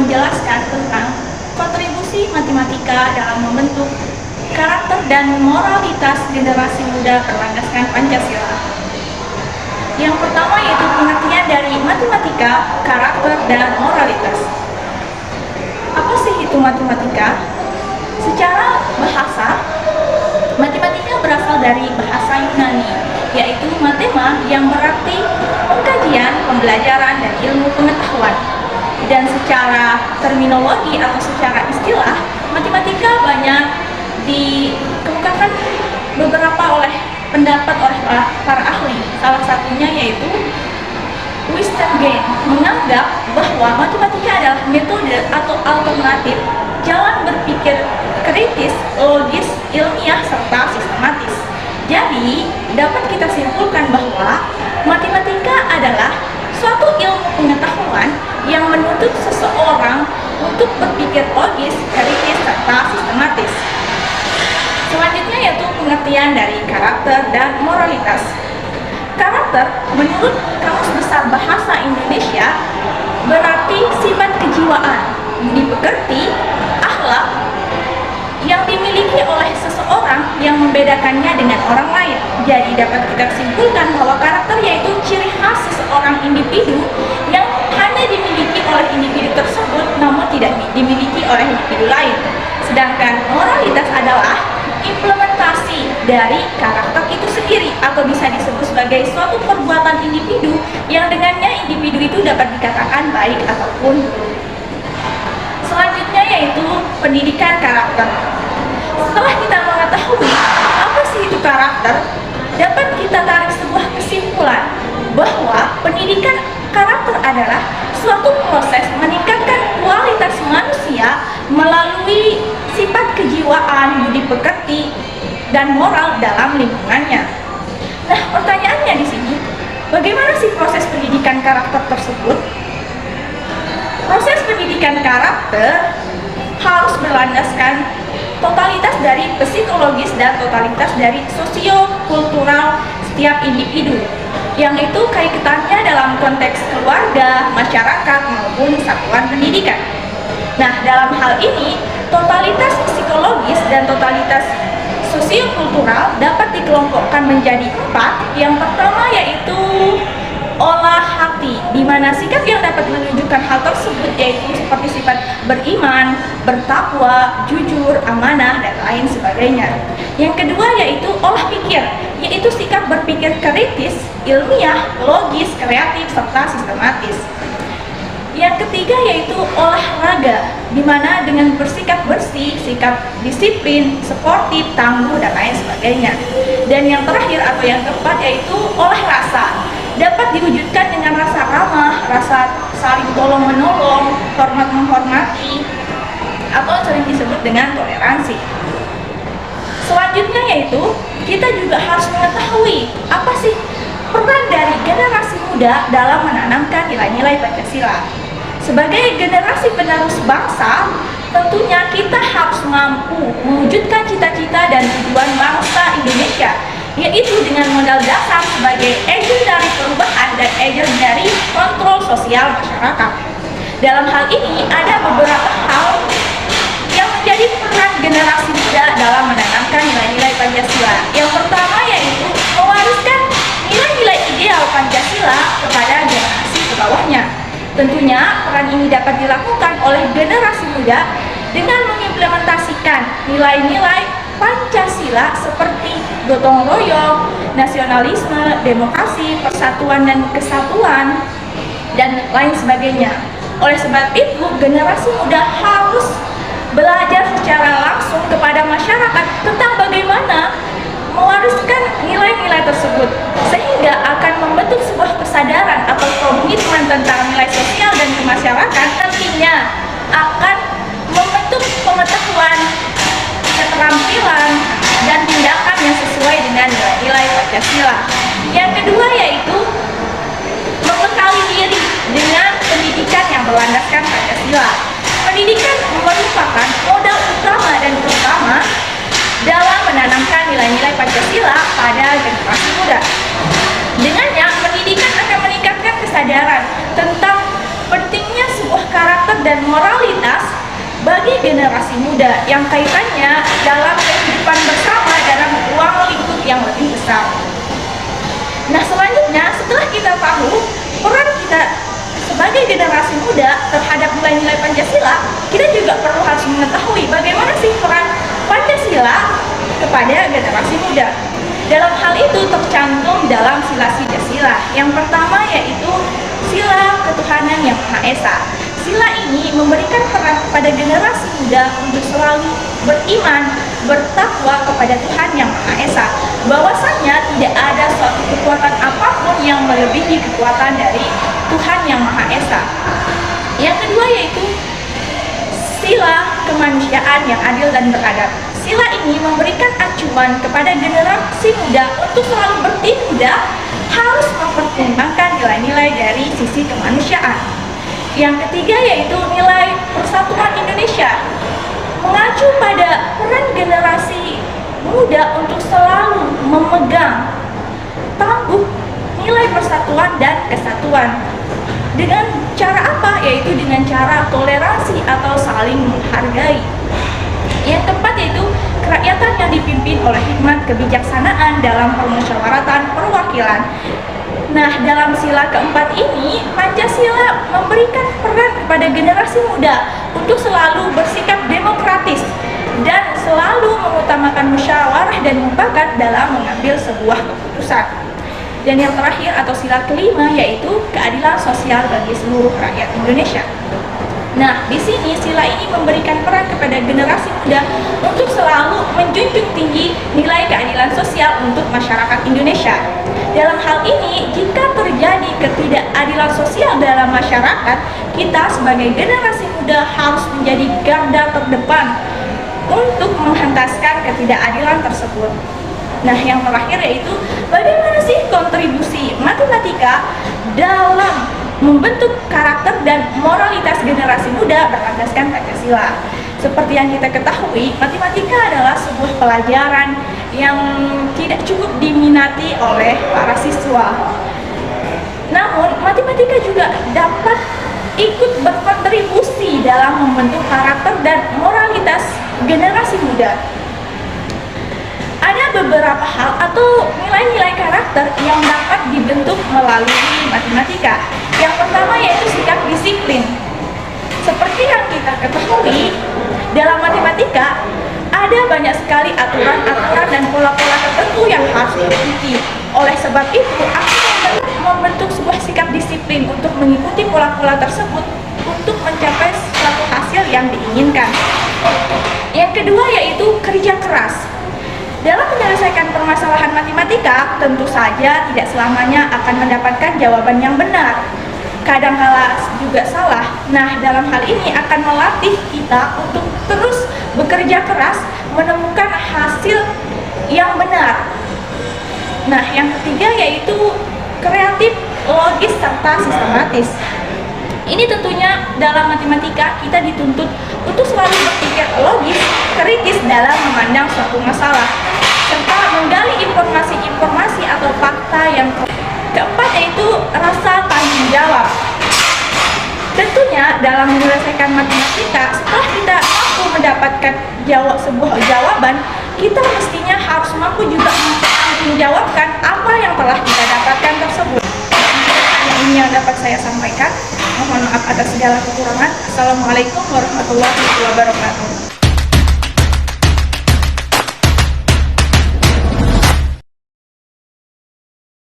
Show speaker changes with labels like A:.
A: menjelaskan tentang kontribusi matematika dalam membentuk karakter dan moralitas generasi muda berlandaskan Pancasila. Yang pertama yaitu pengertian dari matematika, karakter, dan moralitas. Apa sih itu matematika? Secara bahasa, matematika berasal dari bahasa Yunani, yaitu matema yang berarti pengkajian, pembelajaran, dan ilmu pengetahuan. Dan secara terminologi atau secara istilah, matematika banyak dikemukakan beberapa pendapat oleh para ahli. Salah satunya yaitu Wittgenstein menganggap bahwa matematika adalah metode atau alternatif jalan berpikir kritis, logis, ilmiah, serta sistematis. Jadi, dapat kita simpulkan bahwa matematika adalah suatu ilmu pengetahuan yang menuntut seseorang untuk berpikir logis, kritis, serta sistematis. Selanjutnya yaitu pengertian dari karakter dan moralitas. Karakter menurut Kamus Besar Bahasa Indonesia berarti sifat kejiwaan, budi pekerti, akhlak yang dimiliki oleh seseorang yang membedakannya dengan orang lain. Jadi dapat kita simpulkan bahwa karakter yaitu ciri khas seseorang individu yang hanya dimiliki oleh individu tersebut namun tidak dimiliki oleh individu lain. Sedangkan moralitas adalah implementasi dari karakter itu sendiri atau bisa disebut sebagai suatu perbuatan individu yang dengannya individu itu dapat dikatakan baik ataupun buruk. Selanjutnya yaitu pendidikan karakter. Setelah kita mengetahui apa sih itu karakter, dapat kita tarik sebuah kesimpulan bahwa pendidikan karakter adalah suatu proses meningkatkan kualitas manusia melalui sifat kejiwaan, budi pekerti, dan moral dalam lingkungannya. Nah, pertanyaannya di sini, bagaimana sih proses pendidikan karakter tersebut? Proses pendidikan karakter harus berlandaskan totalitas dari psikologis dan totalitas dari sosio-kultural setiap individu, yang itu kaitannya dalam konteks keluarga, masyarakat, maupun satuan pendidikan. Nah, dalam hal ini, totalitas psikologis dan totalitas sosiokultural dapat dikelompokkan menjadi 4. Yang pertama yaitu olah hati, di mana sikap yang dapat menunjukkan hal tersebut yaitu seperti sifat beriman, bertakwa, jujur, amanah, dan lain sebagainya. Yang kedua yaitu olah pikir, yaitu sikap berpikir kritis, ilmiah, logis, kreatif, serta sistematis. Yang ketiga yaitu olahraga, di mana dengan bersikap bersih, sikap disiplin, sportif, tangguh, dan lain sebagainya. Dan yang terakhir atau yang keempat yaitu olah rasa, dapat diwujudkan dengan rasa ramah, rasa saling tolong menolong, hormat menghormati, atau sering disebut dengan toleransi. Selanjutnya yaitu kita juga harus mengetahui apa sih peran dari generasi muda dalam menanamkan nilai-nilai Pancasila. Sebagai generasi penerus bangsa, tentunya kita harus mampu mewujudkan cita-cita dan tujuan bangsa Indonesia, yaitu dengan modal dasar sebagai agen dari perubahan dan agen dari kontrol sosial masyarakat. Dalam hal ini ada beberapa hal yang menjadi peran generasi muda dalam menanamkan nilai-nilai Pancasila. Yang pertama yaitu mewariskan nilai-nilai ideal Pancasila kepada generasi ke bawahnya. Tentunya peran ini dapat dilakukan oleh generasi muda dengan mengimplementasikan nilai-nilai Pancasila seperti gotong royong, nasionalisme, demokrasi, persatuan dan kesatuan, dan lain sebagainya. Oleh sebab itu, generasi muda harus belajar secara langsung kepada masyarakat tentang bagaimana mewariskan nilai-nilai tersebut, sehingga akan membentuk sebuah kesadaran atau komitmen tentang nilai sosial dan kemasyarakatan. Nantinya akan membentuk pengetahuan, keterampilan, dan tindakan yang sesuai dengan nilai-nilai Pancasila. Yang kedua yaitu membekali diri dengan pendidikan yang berlandaskan Pancasila. Pendidikan merupakan modal utama dan terutama dalam menanamkan nilai-nilai Pancasila pada generasi muda. Dengannya, pendidikan akan meningkatkan kesadaran tentang pentingnya sebuah karakter karakter dan moralitas bagi generasi muda yang kaitannya dalam kehidupan bersama dalam ruang lingkup yang lebih besar. Nah, selanjutnya setelah kita tahu peran kita sebagai generasi muda terhadap nilai-nilai Pancasila, kita juga perlu harus mengetahui bagaimana sih peran Pancasila kepada generasi muda. Dalam hal itu tercantum dalam sila-sila. Yang pertama yaitu sila ketuhanan yang Maha Esa. Sila ini memberikan peran kepada generasi muda untuk selalu beriman, bertakwa kepada Tuhan yang Maha Esa. Bahwasanya tidak ada suatu kekuatan apapun yang melebihi kekuatan dari Tuhan yang Maha Esa. Yang kedua yaitu sila kemanusiaan yang adil dan beradab. Sila ini memberikan acuan kepada generasi muda untuk selalu bertindak harus mempertimbangkan nilai-nilai dari sisi kemanusiaan. Yang ketiga yaitu nilai persatuan Indonesia, mengacu pada peran generasi muda untuk selalu memegang teguh nilai persatuan dan kesatuan. Dengan cara apa? Yaitu dengan cara toleransi atau saling menghargai. Yang keempat yaitu kerakyatan yang dipimpin oleh hikmat kebijaksanaan dalam permusyawaratan perwakilan. Nah, dalam sila keempat ini, Pancasila memberikan peran kepada generasi muda untuk selalu bersikap demokratis dan selalu mengutamakan musyawarah dan mufakat dalam mengambil sebuah keputusan. Dan yang terakhir atau sila kelima yaitu keadilan sosial bagi seluruh rakyat Indonesia. Nah, di sini sila ini memberikan peran kepada generasi muda untuk selalu menjunjung tinggi nilai keadilan sosial untuk masyarakat Indonesia. Dalam hal ini, jika terjadi ketidakadilan sosial dalam masyarakat, kita sebagai generasi muda harus menjadi garda terdepan untuk menghentaskan ketidakadilan tersebut. Nah, yang terakhir yaitu bagaimana sih kontribusi matematika dalam membentuk karakter dan moralitas generasi muda berlandaskan Pancasila. Seperti yang kita ketahui, matematika adalah sebuah pelajaran yang tidak cukup diminati oleh para siswa. Namun, matematika juga dapat ikut berkontribusi dalam membentuk karakter dan moralitas generasi muda. Ada beberapa hal atau nilai-nilai karakter yang dapat dibentuk melalui matematika. Yang pertama yaitu sikap disiplin. Seperti yang kita ketahui, dalam matematika ada banyak sekali aturan-aturan dan pola-pola tertentu yang harus diikuti. Oleh sebab itu, akan membentuk sebuah sikap disiplin untuk mengikuti pola-pola tersebut untuk mencapai suatu hasil yang diinginkan. Yang kedua yaitu kerja keras. Dalam menyelesaikan permasalahan matematika, tentu saja tidak selamanya akan mendapatkan jawaban yang benar. Kadangkala juga salah. Nah, dalam hal ini akan melatih kita untuk terus bekerja keras menemukan hasil yang benar. Nah, yang ketiga yaitu kreatif, logis, serta sistematis. Ini tentunya dalam matematika kita dituntut untuk selalu berpikir logis, kritis dalam memandang suatu masalah, serta menggali informasi-informasi atau fakta yang keempat yaitu rasa tanggung jawab. Tentunya dalam menyelesaikan matematika, setelah kita mampu mendapatkan sebuah jawaban, kita mestinya harus mampu juga menjawabkan apa yang telah kita dapatkan tersebut. Ini yang dapat saya sampaikan. Mohon maaf atas segala kekurangan. Assalamualaikum warahmatullahi wabarakatuh.